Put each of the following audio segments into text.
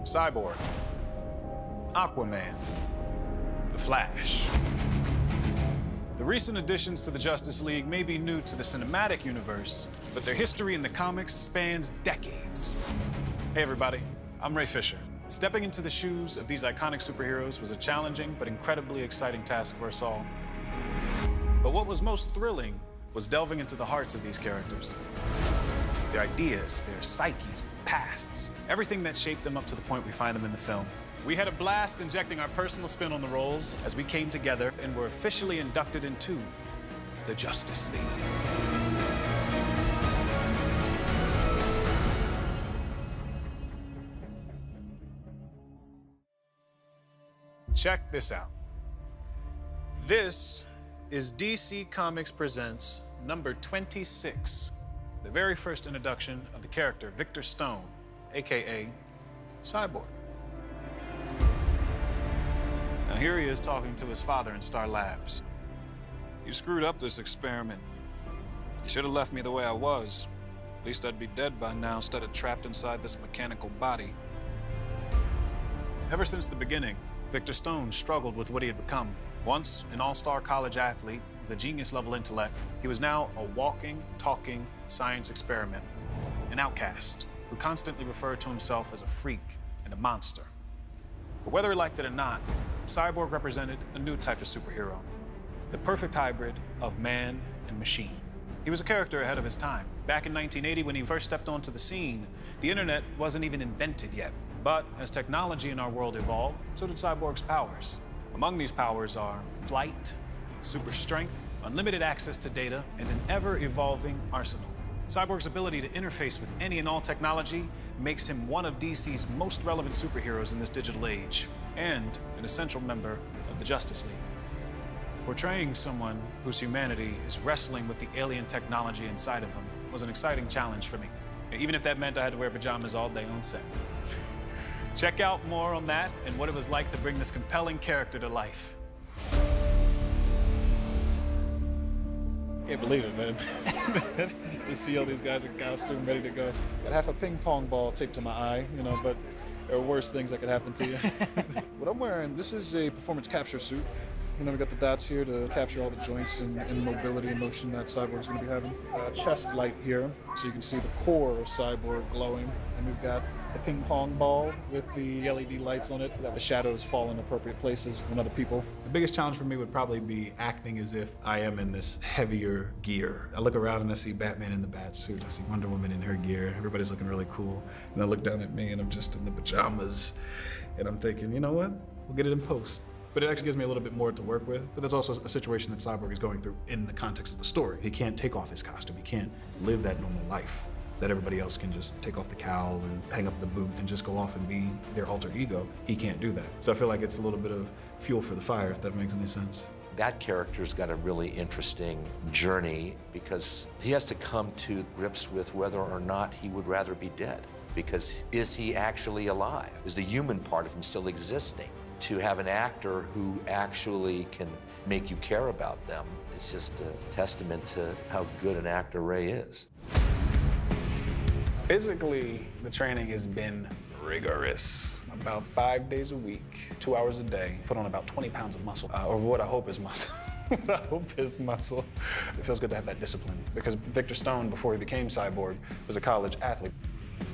Cyborg, Aquaman, the Flash. The recent additions to the Justice League may be new to the cinematic universe, but their history in the comics spans decades. Hey everybody, I'm Ray Fisher. Stepping into the shoes of these iconic superheroes was a challenging but incredibly exciting task for us all. But what was most thrilling was delving into the hearts of these characters. Their ideas, their psyches, their pasts, everything that shaped them up to the point we find them in the film. We had a blast injecting our personal spin on the roles as we came together and were officially inducted into the Justice League. Check this out. This is DC Comics Presents number 26, the very first introduction of the character Victor Stone, AKA Cyborg. Now here he is talking to his father in Star Labs. "You screwed up this experiment. You should have left me the way I was. At least I'd be dead by now instead of trapped inside this mechanical body." Ever since the beginning, Victor Stone struggled with what he had become. Once an all-star college athlete with a genius-level intellect, he was now a walking, talking science experiment, an outcast who constantly referred to himself as a freak and a monster. But whether he liked it or not, Cyborg represented a new type of superhero, the perfect hybrid of man and machine. He was a character ahead of his time. Back in 1980, when he first stepped onto the scene, the internet wasn't even invented yet. But as technology in our world evolved, so did Cyborg's powers. Among these powers are flight, super strength, unlimited access to data, and an ever-evolving arsenal. Cyborg's ability to interface with any and all technology makes him one of DC's most relevant superheroes in this digital age, and an essential member of the Justice League. Portraying someone whose humanity is wrestling with the alien technology inside of him was an exciting challenge for me, even if that meant I had to wear pajamas all day on set. Check out more on that and what it was like to bring this compelling character to life. Can't believe it, man. To see all these guys in costume, ready to go. Got half a ping pong ball taped to my eye, you know, but there are worse things that could happen to you. What I'm wearing, this is a performance capture suit. You know, we got the dots here to capture all the joints and mobility and motion that Cyborg's gonna be having. Chest light here, so you can see the core of Cyborg glowing. And we've got the ping pong ball with the LED lights on it, that the shadows fall in appropriate places on other people. The biggest challenge for me would probably be acting as if I am in this heavier gear. I look around and I see Batman in the bat suit, I see Wonder Woman in her gear, everybody's looking really cool. And I look down at me and I'm just in the pajamas. And I'm thinking, you know what, we'll get it in post. But it actually gives me a little bit more to work with. But that's also a situation that Cyborg is going through in the context of the story. He can't take off his costume, he can't live that normal life that everybody else can just take off the cowl and hang up the boot and just go off and be their alter ego. He can't do that. So I feel like it's a little bit of fuel for the fire, if that makes any sense. That character's got a really interesting journey because he has to come to grips with whether or not he would rather be dead. Because is he actually alive? Is the human part of him still existing? To have an actor who actually can make you care about them, it's just a testament to how good an actor Ray is. Physically, the training has been rigorous. About 5 days a week, 2 hours a day, put on about 20 pounds of muscle, or what I hope is muscle. What I hope is muscle. It feels good to have that discipline because Victor Stone, before he became Cyborg, was a college athlete.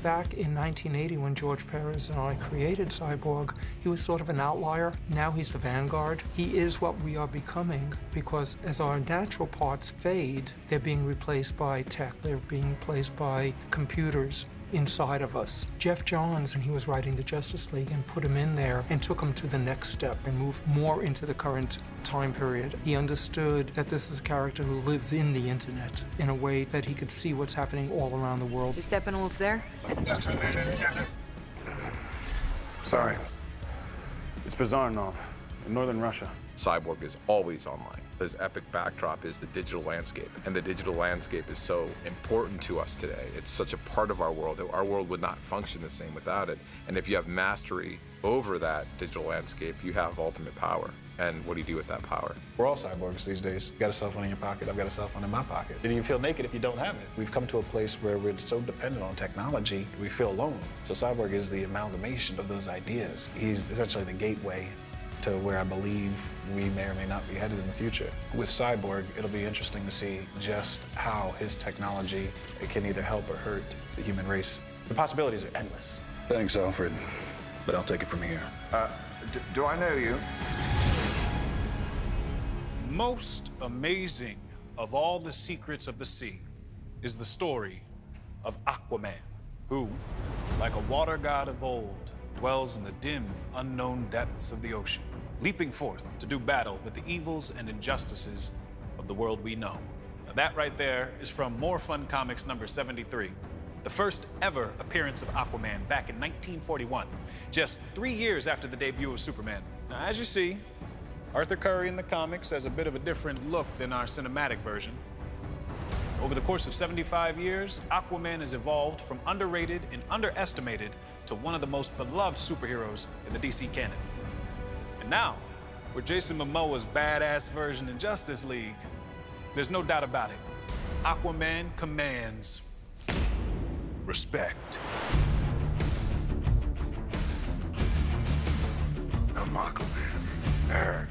Back in 1980, when George Perez and I created Cyborg, he was sort of an outlier. Now he's the vanguard. He is what we are becoming because as our natural parts fade, they're being replaced by tech. They're being replaced by computers inside of us. Jeff Johns, and he was writing the Justice League, and put him in there and took him to the next step and moved more into the current time period. He understood that this is a character who lives in the internet in a way that he could see what's happening all around the world. You Steppenwolf there? Sorry. It's Bizarrenov in northern Russia. Cyborg is always online. His epic backdrop is the digital landscape, and the digital landscape is so important to us today. It's such a part of our world. Our world would not function the same without it. And if you have mastery over that digital landscape, you have ultimate power. And what do you do with that power? We're all cyborgs these days. You got a cell phone in your pocket, I've got a cell phone in my pocket. And you feel naked if you don't have it. We've come to a place where we're so dependent on technology, we feel alone. So Cyborg is the amalgamation of those ideas. He's essentially the gateway to where I believe we may or may not be headed in the future. With Cyborg, it'll be interesting to see just how his technology can either help or hurt the human race. The possibilities are endless. Thanks, Alfred, but I'll take it from here. Do I know you? Most amazing of all the secrets of the sea is the story of Aquaman, who, like a water god of old, dwells in the dim, unknown depths of the ocean, leaping forth to do battle with the evils and injustices of the world we know. Now that right there is from More Fun Comics number 73, the first ever appearance of Aquaman back in 1941, just 3 years after the debut of Superman. Now, as you see, Arthur Curry in the comics has a bit of a different look than our cinematic version. Over the course of 75 years, Aquaman has evolved from underrated and underestimated to one of the most beloved superheroes in the DC canon. And now, with Jason Momoa's badass version in Justice League, there's no doubt about it. Aquaman commands respect. I'm Aquaman. I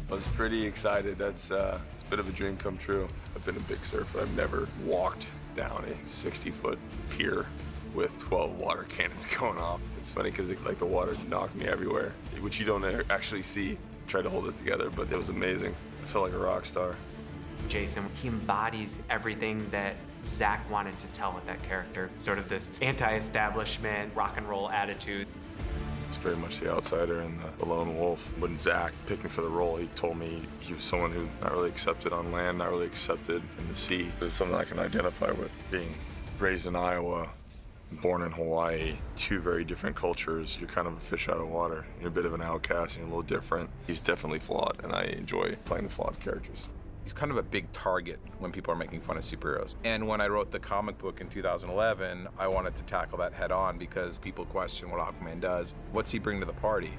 was pretty excited. It's a bit of a dream come true. I've been a big surfer. I've never walked down a 60-foot pier with 12 water cannons going off. It's funny because like the water knocked me everywhere, which you don't actually see. Tried to hold it together, but it was amazing. I felt like a rock star. Jason, he embodies everything that Zach wanted to tell with that character. Sort of this anti-establishment, rock and roll attitude. He's very much the outsider and the lone wolf. When Zach picked me for the role, he told me he was someone who not really accepted on land, not really accepted in the sea. It's something I can identify with. Being raised in Iowa, born in Hawaii, two very different cultures. You're kind of a fish out of water. You're a bit of an outcast and you're a little different. He's definitely flawed, and I enjoy playing the flawed characters. He's kind of a big target when people are making fun of superheroes. And when I wrote the comic book in 2011, I wanted to tackle that head on because people question what Aquaman does. What's he bring to the party?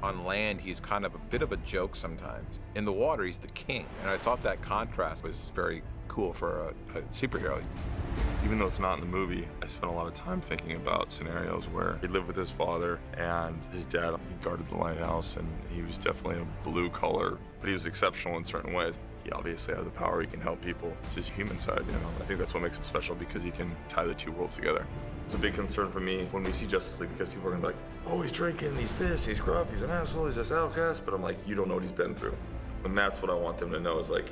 On land, he's kind of a bit of a joke sometimes. In the water, he's the king. And I thought that contrast was very cool for a superhero. Even though it's not in the movie, I spent a lot of time thinking about scenarios where he lived with his father and his dad. He guarded the lighthouse, and he was definitely a blue collar, but he was exceptional in certain ways. He obviously has the power, he can help people. It's his human side, you know. I think that's what makes him special because he can tie the two worlds together. It's a big concern for me when we see Justice League because people are gonna be like, oh, he's drinking, he's this, he's gruff, he's an asshole, he's this outcast. But I'm like, you don't know what he's been through. And that's what I want them to know is like,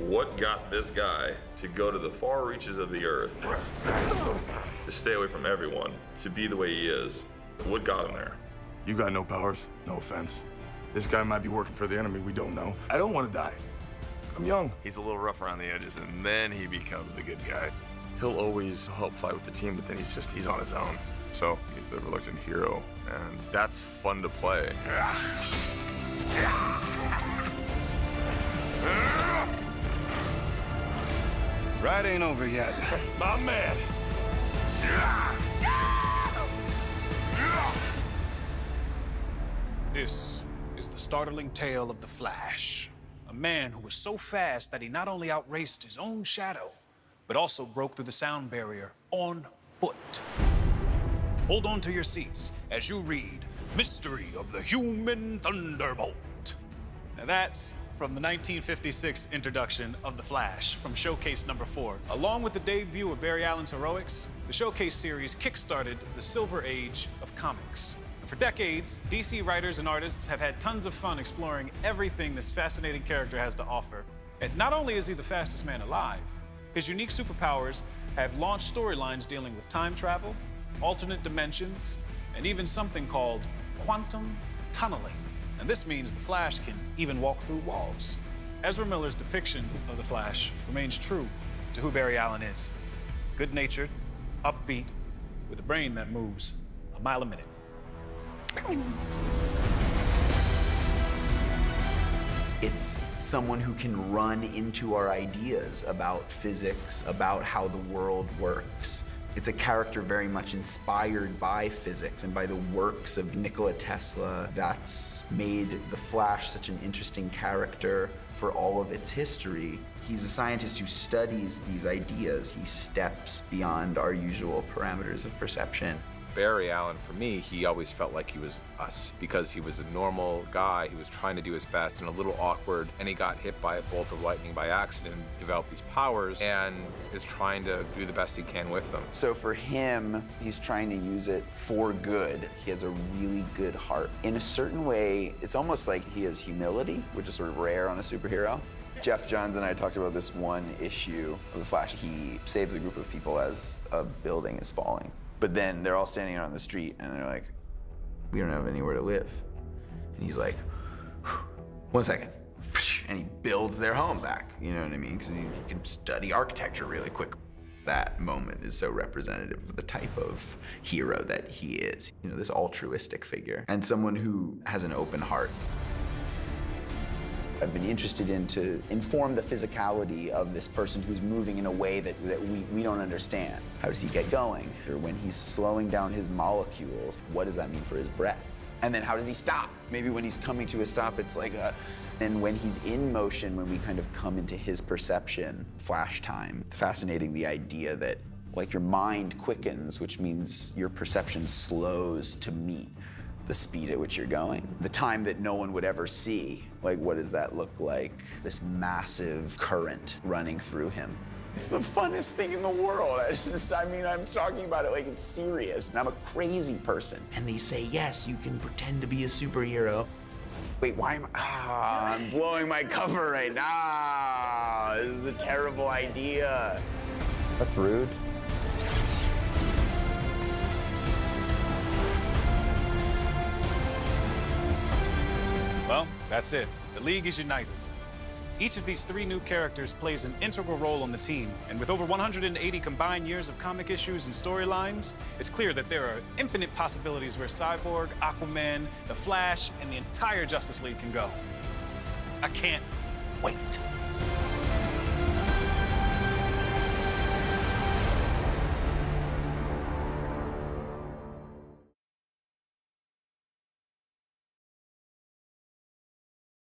what got this guy to go to the far reaches of the earth, to stay away from everyone, to be the way he is? What got him there? You got no powers, no offense. This guy might be working for the enemy, we don't know. I don't want to die. I'm young. He's a little rough around the edges, and then he becomes a good guy. He'll always help fight with the team, but then he's on his own. So he's the reluctant hero, and that's fun to play. Ride ain't over yet. My man. This is the startling tale of the Flash, a man who was so fast that he not only outraced his own shadow, but also broke through the sound barrier on foot. Hold on to your seats as you read Mystery of the Human Thunderbolt. Now that's from the 1956 introduction of The Flash from Showcase number 4. Along with the debut of Barry Allen's heroics, the Showcase series kickstarted the Silver Age of comics. And for decades, DC writers and artists have had tons of fun exploring everything this fascinating character has to offer. And not only is he the fastest man alive, his unique superpowers have launched storylines dealing with time travel, alternate dimensions, and even something called quantum tunneling. And this means the Flash can even walk through walls. Ezra Miller's depiction of the Flash remains true to who Barry Allen is. Good-natured, upbeat, with a brain that moves a mile a minute. It's someone who can run into our ideas about physics, about how the world works, It's a character very much inspired by physics and by the works of Nikola Tesla. That's made the Flash such an interesting character for all of its history. He's a scientist who studies these ideas. He steps beyond our usual parameters of perception. Barry Allen, for me, he always felt like he was us because he was a normal guy. He was trying to do his best and a little awkward, and he got hit by a bolt of lightning by accident, developed these powers, and is trying to do the best he can with them. So for him, he's trying to use it for good. He has a really good heart. In a certain way, it's almost like he has humility, which is sort of rare on a superhero. Jeff Johns and I talked about this one issue of The Flash. He saves a group of people as a building is falling. But then they're all standing out on the street and they're like, we don't have anywhere to live. And he's like, 1 second. And he builds their home back, you know what I mean? Because he can study architecture really quick. That moment is so representative of the type of hero that he is. You know, this altruistic figure and someone who has an open heart. I've been interested in to inform the physicality of this person who's moving in a way that we don't understand. How does he get going? Or when he's slowing down his molecules, what does that mean for his breath? And then how does he stop? Maybe when he's coming to a stop, it's like a... And when he's in motion, when we kind of come into his perception, Flash time, fascinating the idea that like your mind quickens, which means your perception slows to meet the speed at which you're going. The time that no one would ever see. Like, what does that look like? This massive current running through him. It's the funnest thing in the world. I'm talking about it like it's serious. And I'm a crazy person. And they say, yes, you can pretend to be a superhero. Wait, why am I? I'm blowing my cover right now. This is a terrible idea. That's rude. Well, that's it. The League is united. Each of these 3 new characters plays an integral role on the team, and with over 180 combined years of comic issues and storylines, it's clear that there are infinite possibilities where Cyborg, Aquaman, the Flash, and the entire Justice League can go. I can't wait.